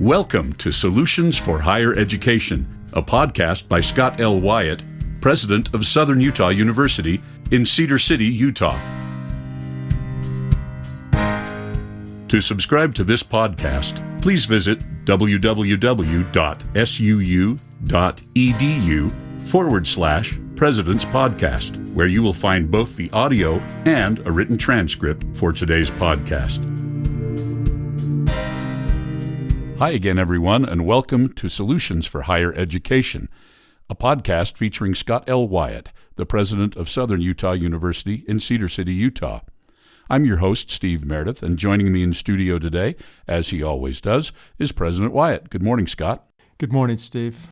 Welcome to Solutions for Higher Education, a podcast by Scott L. Wyatt, president of Southern Utah University in Cedar City, Utah. To subscribe to this podcast, please visit www.suu.edu/President's Podcast, where you will find both the audio and a written transcript for today's podcast. Hi again, everyone, and welcome to Solutions for Higher Education, a podcast featuring Scott L. Wyatt, the president of Southern Utah University in Cedar City, Utah. I'm your host, Steve Meredith, and joining me in studio today, as he always does, is President Wyatt. Good morning, Scott. Good morning, Steve.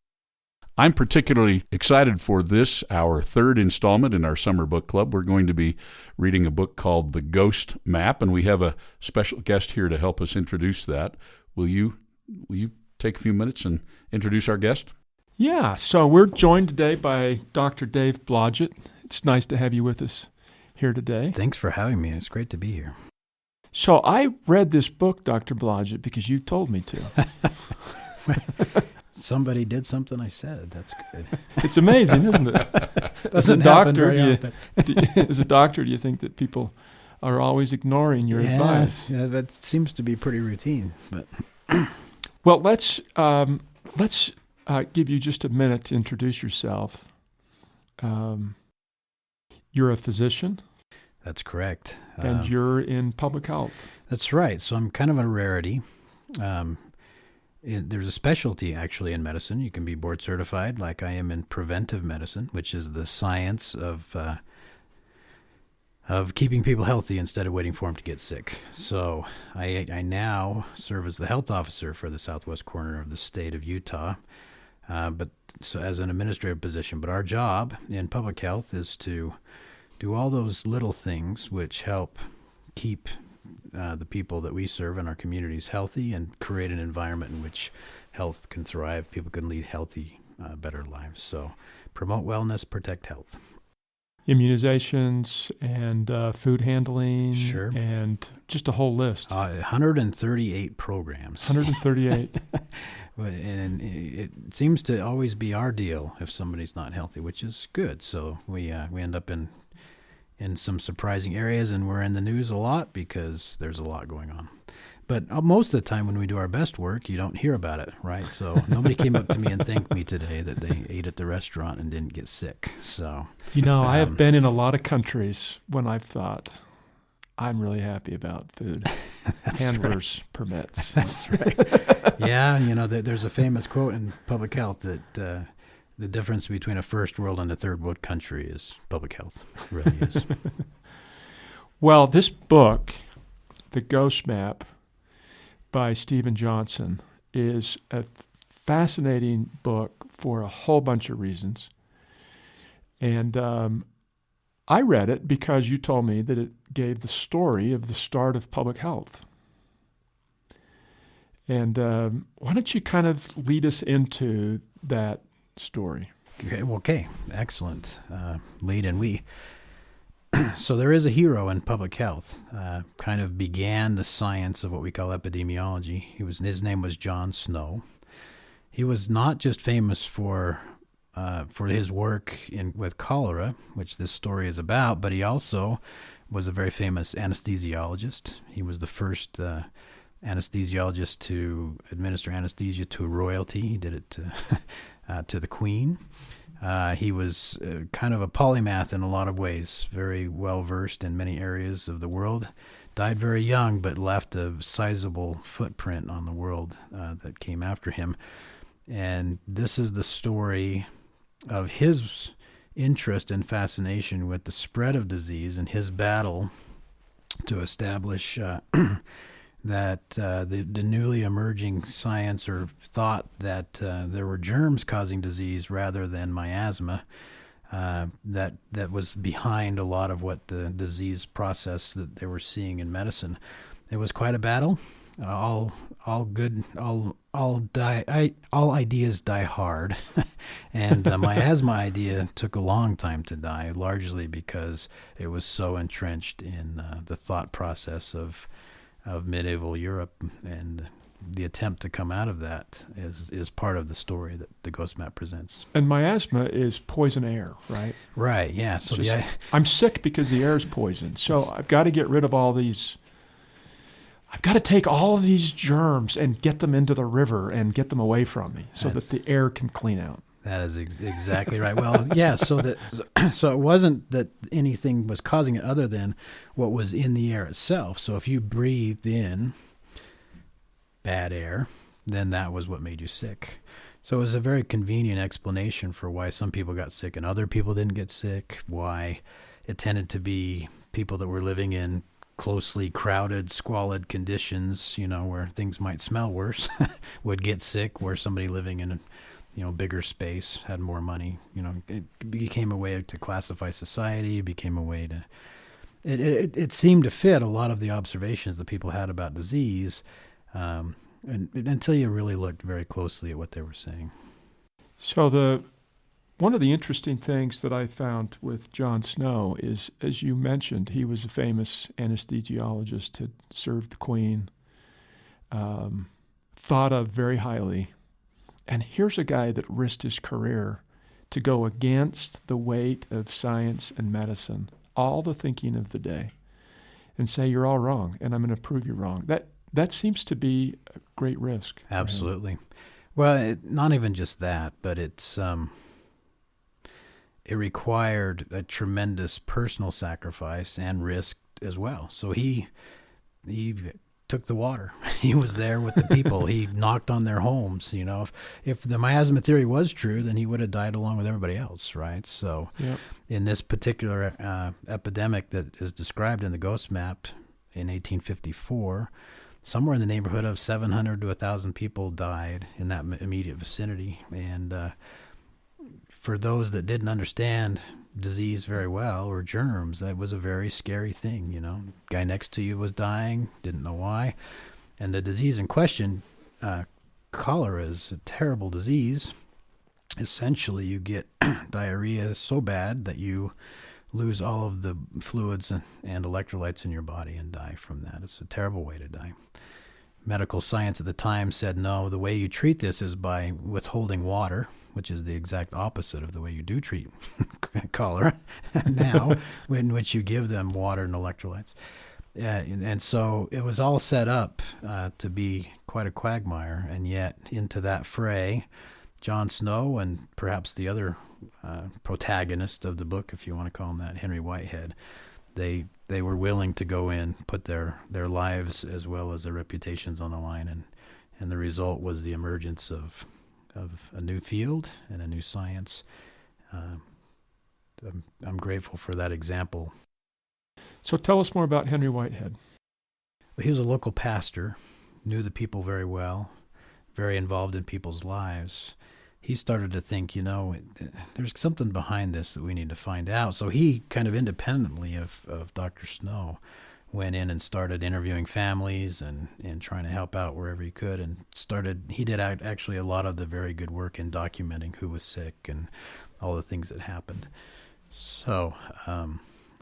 I'm particularly excited for this, our third installment in our summer book club. We're going to be reading a book called The Ghost Map, and we have a special guest here to help us introduce that. Will you take a few minutes and introduce our guest? Yeah, so we're joined today by Dr. Dave Blodgett. It's nice to have you with us here today. Thanks for having me. It's great to be here. So I read this book, Dr. Blodgett, because you told me to. Somebody did something I said. That's good. It's amazing, isn't it? As a doctor, do you think that people are always ignoring your advice? Yeah, that seems to be pretty routine. But well, let's give you just a minute to introduce yourself. You're a physician. That's correct. And you're in public health. That's right. So I'm kind of a rarity. There's a specialty, actually, in medicine. You can be board certified, like I am in preventive medicine, which is the science of keeping people healthy instead of waiting for them to get sick. So I now serve as the health officer for the southwest corner of the state of Utah, but as an administrative position. But our job in public health is to do all those little things which help keep the people that we serve in our communities healthy and create an environment in which health can thrive. People can lead healthy, better lives. So promote wellness, protect health. Immunizations and food handling. Sure. And just a whole list. 138 programs. 138. And it seems to always be our deal if somebody's not healthy, which is good. So we end up in some surprising areas, and we're in the news a lot because there's a lot going on. But most of the time when we do our best work, you don't hear about it, right? So nobody came up to me and thanked me today that they ate at the restaurant and didn't get sick. So I have been in a lot of countries when I've thought, I'm really happy about food. Handlers permits. That's right. Yeah, there's a famous quote in public health that the difference between a first world and a third world country is public health. It really is. Well, this book, The Ghost Map, by Stephen Johnson, is a fascinating book for a whole bunch of reasons. And I read it because you told me that it gave the story of the start of public health. And why don't you kind of lead us into that story? Okay. Excellent. Lead and we. So there is a hero in public health, kind of began the science of what we call epidemiology. His name was John Snow. He was not just famous for his work with cholera, which this story is about, but he also was a very famous anesthesiologist. He was the first anesthesiologist to administer anesthesia to royalty. He did it to the Queen. He was kind of a polymath in a lot of ways, very well-versed in many areas of the world. Died very young, but left a sizable footprint on the world that came after him. And this is the story of his interest and fascination with the spread of disease and his battle to establish that the newly emerging science or thought that there were germs causing disease rather than miasma, that was behind a lot of what the disease process that they were seeing in medicine. It was quite a battle. All ideas die hard, and the miasma idea took a long time to die, largely because it was so entrenched in the thought process of medieval Europe and the attempt to come out of that is part of the story that the Ghost Map presents. And miasma is poison air, right? Right, yeah. So I'm sick because the air is poison. So I've got to get rid of all these. I've got to take all of these germs and get them into the river and get them away from me so that the air can clean out. That is exactly right. Well, yeah, so it wasn't that anything was causing it other than what was in the air itself. So if you breathed in bad air, then that was what made you sick. So it was a very convenient explanation for why some people got sick and other people didn't get sick, why it tended to be people that were living in closely crowded, squalid conditions, where things might smell worse, would get sick, where somebody living in a bigger space had more money. It became a way to classify society, it became a way to... It seemed to fit a lot of the observations that people had about disease, and until you really looked very closely at what they were saying. So one of the interesting things that I found with John Snow is, as you mentioned, he was a famous anesthesiologist, had served the Queen, thought of very highly. And here's a guy that risked his career to go against the weight of science and medicine, all the thinking of the day, and say, you're all wrong, and I'm going to prove you wrong. That seems to be a great risk. Absolutely. Well, not even just that, but it required a tremendous personal sacrifice and risk as well. So he took the water. He was there with the people. He knocked on their homes. If the miasma theory was true, then he would have died along with everybody else, right? So in this particular epidemic that is described in the Ghost Map in 1854, somewhere in the neighborhood of 700 to 1,000 people died in that immediate vicinity. And for those that didn't understand disease very well, or germs, that was a very scary thing. Guy next to you was dying, didn't know why. And the disease in question, cholera, is a terrible disease. Essentially, you get diarrhea so bad that you lose all of the fluids and electrolytes in your body and die from that. It's a terrible way to die. Medical science at the time said, no, the way you treat this is by withholding water, which is the exact opposite of the way you do treat cholera now, in which you give them water and electrolytes. And so it was all set up to be quite a quagmire, and yet into that fray, John Snow and perhaps the other protagonist of the book, if you want to call him that, Henry Whitehead, they were willing to go in, put their lives as well as their reputations on the line, and the result was the emergence of a new field and a new science. I'm grateful for that example. So tell us more about Henry Whitehead. He was a local pastor, knew the people very well, very involved in people's lives. He started to think, there's something behind this that we need to find out. So he kind of independently of Dr. Snow went in and started interviewing families and trying to help out wherever he could, and he did actually a lot of the very good work in documenting who was sick and all the things that happened. So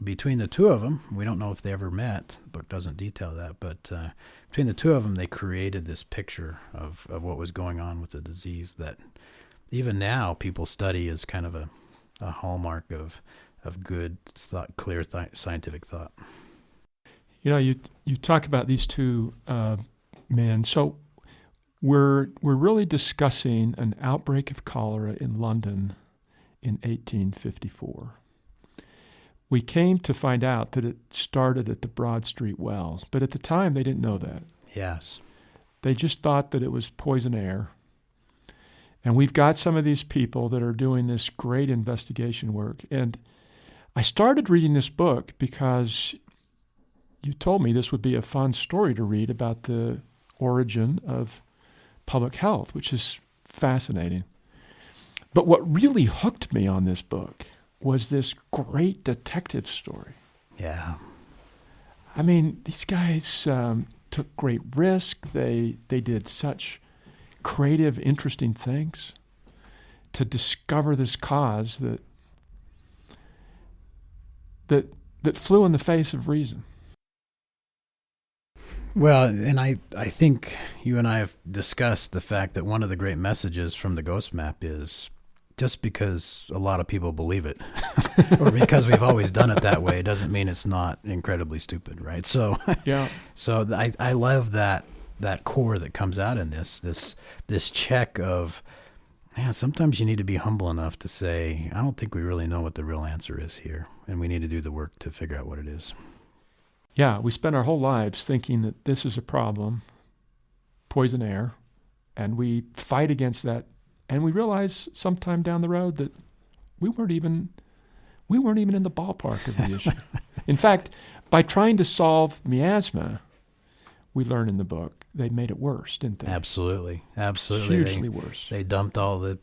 between the two of them, we don't know if they ever met, the book doesn't detail that, but between the two of them, they created this picture of what was going on with the disease that even now people study as kind of a hallmark of good thought, clear scientific thought. You talk about these two men. So we're really discussing an outbreak of cholera in London in 1854. We came to find out that it started at the Broad Street Well, but at the time they didn't know that. Yes. They just thought that it was poison air. And we've got some of these people that are doing this great investigation work. And I started reading this book because you told me this would be a fun story to read about the origin of public health, which is fascinating. But what really hooked me on this book was this great detective story. Yeah. I mean, these guys took great risk. They did such creative, interesting things to discover this cause that flew in the face of reason. Well, and I think you and I have discussed the fact that one of the great messages from the Ghost Map is just because a lot of people believe it or because we've always done it that way doesn't mean it's not incredibly stupid, right? So, Yeah. so I love that core that comes out in this check of, man, sometimes you need to be humble enough to say, I don't think we really know what the real answer is here, and we need to do the work to figure out what it is. Yeah, we spend our whole lives thinking that this is a problem, poison air, and we fight against that, and we realize sometime down the road that we weren't even in the ballpark of the issue. In fact, by trying to solve miasma, we learn in the book, they made it worse, didn't they? Absolutely. Hugely worse. They dumped all the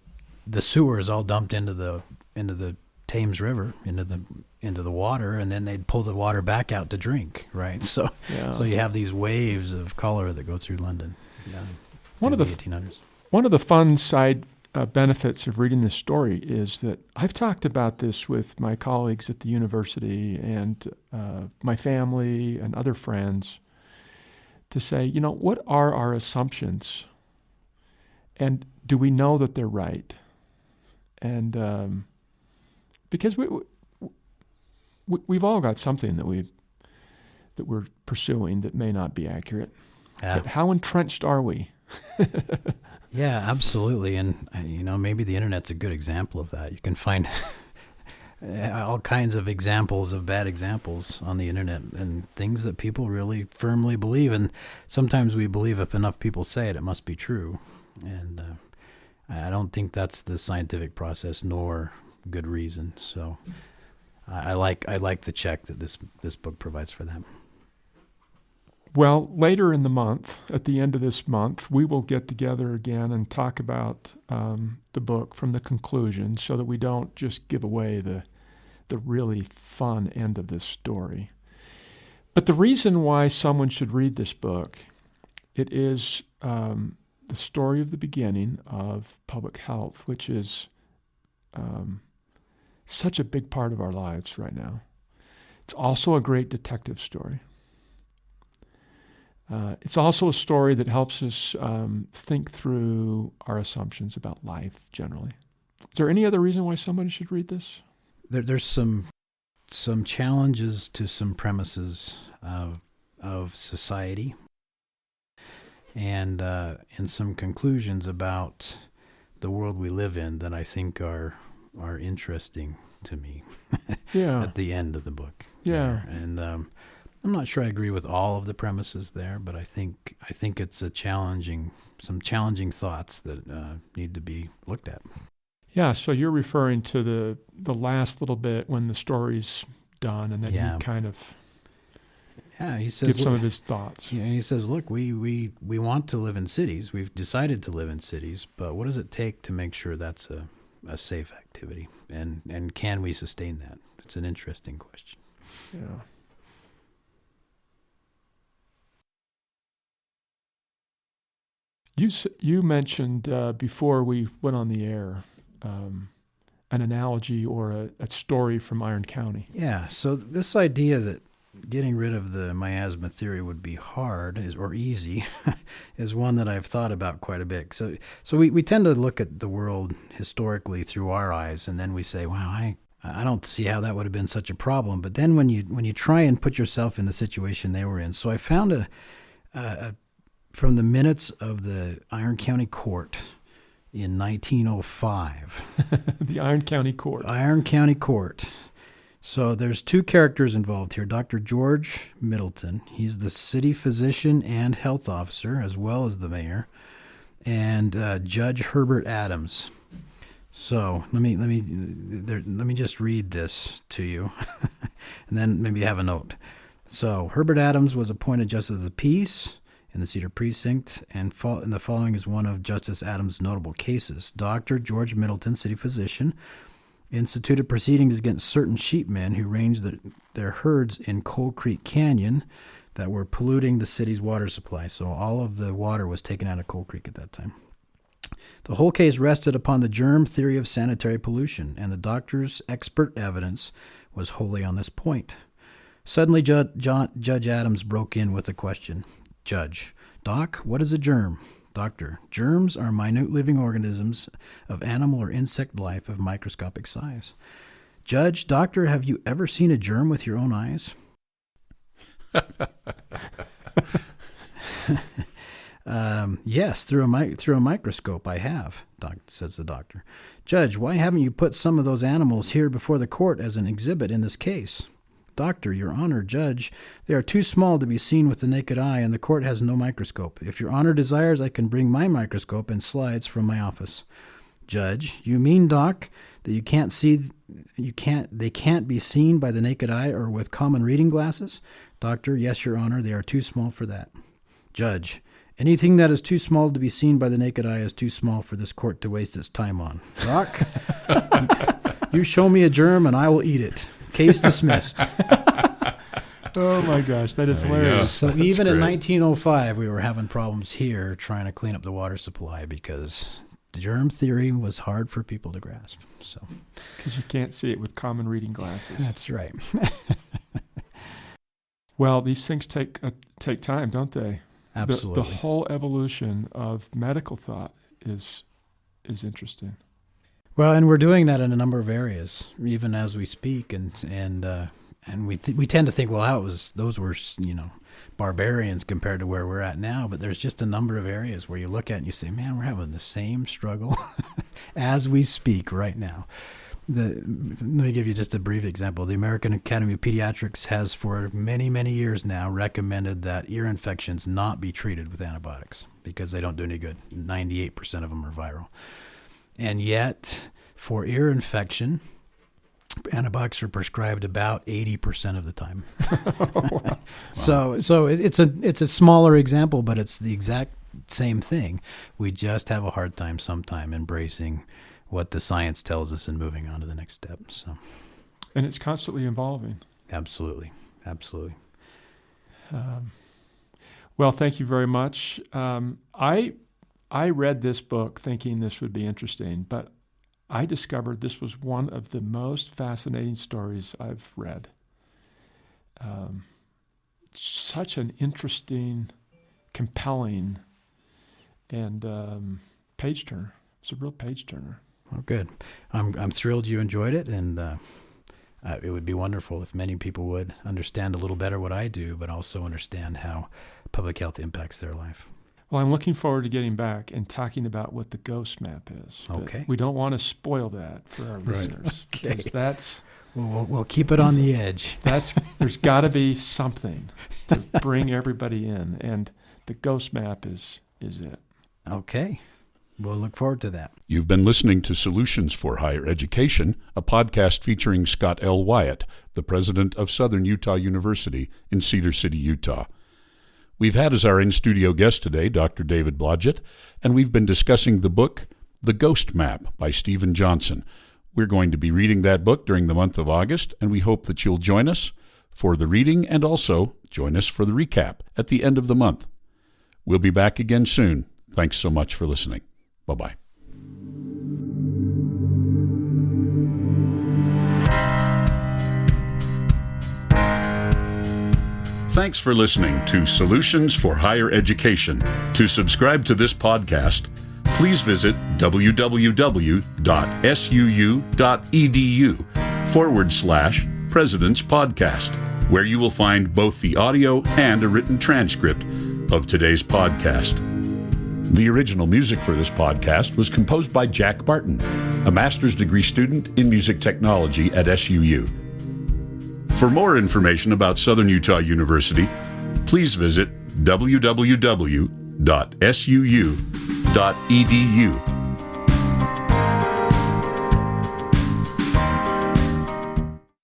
sewers all dumped into the Thames River, into the water, and then they'd pull the water back out to drink, right? So you have these waves of cholera that go through London. One of the 1800s. One of the fun side benefits of reading this story is that I've talked about this with my colleagues at the university and my family and other friends to say, what are our assumptions? And do we know that they're right? And because we've all got something that we're pursuing that may not be accurate. Yeah. But how entrenched are we? Yeah, absolutely. And, maybe the internet's a good example of that. You can find all kinds of examples of bad examples on the internet and things that people really firmly believe. And sometimes we believe if enough people say it, it must be true. And I don't think that's the scientific process nor good reason. So I like the check that this book provides for that. Well, later in the month, at the end of this month, we will get together again and talk about the book from the conclusion so that we don't just give away the really fun end of this story. But the reason why someone should read this book, it is the story of the beginning of public health, which is such a big part of our lives right now. It's also a great detective story. It's also a story that helps us think through our assumptions about life generally. Is there any other reason why somebody should read this? There's some challenges to some premises of society, and some conclusions about the world we live in that I think are interesting to me. Yeah. At the end of the book. Yeah. And I'm not sure I agree with all of the premises there, but I think it's some challenging thoughts that need to be looked at. Yeah, so you're referring to the last little bit when the story's done, and then he kind of he says, gives some of his thoughts. Yeah, he says, look, we want to live in cities. We've decided to live in cities, but what does it take to make sure that's a safe activity? And can we sustain that? It's an interesting question. Yeah. You mentioned before we went on the air an analogy or a story from Iron County. Yeah, so this idea that getting rid of the miasma theory would be hard or easy is one that I've thought about quite a bit. So we tend to look at the world historically through our eyes, and then we say, wow, I don't see how that would have been such a problem. But then when you try and put yourself in the situation they were in, so I found from the minutes of the Iron County Court in 1905. The Iron County Court. Iron County Court. So there's two characters involved here. Dr. George Middleton, he's the city physician and health officer, as well as the mayor, and Judge Herbert Adams. So let me just read this to you, and then maybe have a note. So Herbert Adams was appointed Justice of the Peace in the Cedar Precinct, and the following is one of Justice Adams' notable cases. Dr. George Middleton, city physician, instituted proceedings against certain sheepmen who ranged their herds in Coal Creek Canyon that were polluting the city's water supply. So all of the water was taken out of Coal Creek at that time. The whole case rested upon the germ theory of sanitary pollution, and the doctor's expert evidence was wholly on this point. Suddenly, Judge Adams broke in with a question. Judge: Doc, what is a germ? Doctor: Germs are minute living organisms of animal or insect life of microscopic size. Judge: Doctor, have you ever seen a germ with your own eyes? Yes, through a microscope I have, says the doctor. Judge: why haven't you put some of those animals here before the court as an exhibit in this case? Doctor: Your Honor, Judge, they are too small to be seen with the naked eye, and the court has no microscope. If Your Honor desires, I can bring my microscope and slides from my office. Judge: You mean, Doc, that they can't be seen by the naked eye or with common reading glasses? Doctor: Yes, Your Honor, they are too small for that. Judge: Anything that is too small to be seen by the naked eye is too small for this court to waste its time on. Doc, you show me a germ and I will eat it. Case dismissed. Oh my gosh, that is hilarious. So even in 1905, we were having problems here trying to clean up the water supply because germ theory was hard for people to grasp. So, because you can't see it with common reading glasses. That's right. Well, these things take time, don't they? Absolutely. The whole evolution of medical thought is interesting. Well, and we're doing that in a number of areas, even as we speak, and we tend to think, well, those were barbarians compared to where we're at now. But there's just a number of areas where you look at and you say, man, we're having the same struggle as we speak right now. Let me give you just a brief example. The American Academy of Pediatrics has for many, many years now recommended that ear infections not be treated with antibiotics because they don't do any good. 98% of them are viral. And yet, for ear infection, antibiotics are prescribed about 80% of the time. Wow. So it's a smaller example, but it's the exact same thing. We just have a hard time sometime embracing what the science tells us and moving on to the next step. So, and it's constantly evolving. Absolutely. Well, thank you very much. I read this book thinking this would be interesting, but I discovered this was one of the most fascinating stories I've read. Such an interesting, compelling, and page turner. It's a real page turner. Oh, good. I'm thrilled you enjoyed it, and it would be wonderful if many people would understand a little better what I do, but also understand how public health impacts their life. Well, I'm looking forward to getting back and talking about what the ghost map is. Okay. We don't want to spoil that for our listeners. Okay. Because that's... We'll keep it on the edge. There's got to be something to bring everybody in, and the ghost map is it. Okay. We'll look forward to that. You've been listening to Solutions for Higher Education, a podcast featuring Scott L. Wyatt, the president of Southern Utah University in Cedar City, Utah. We've had as our in-studio guest today Dr. David Blodgett, and we've been discussing the book, The Ghost Map by Stephen Johnson. We're going to be reading that book during the month of August, and we hope that you'll join us for the reading and also join us for the recap at the end of the month. We'll be back again soon. Thanks so much for listening. Bye-bye. Thanks for listening to Solutions for Higher Education. To subscribe to this podcast, please visit www.suu.edu/President's Podcast, where you will find both the audio and a written transcript of today's podcast. The original music for this podcast was composed by Jack Barton, a master's degree student in music technology at SUU. For more information about Southern Utah University, please visit www.suu.edu.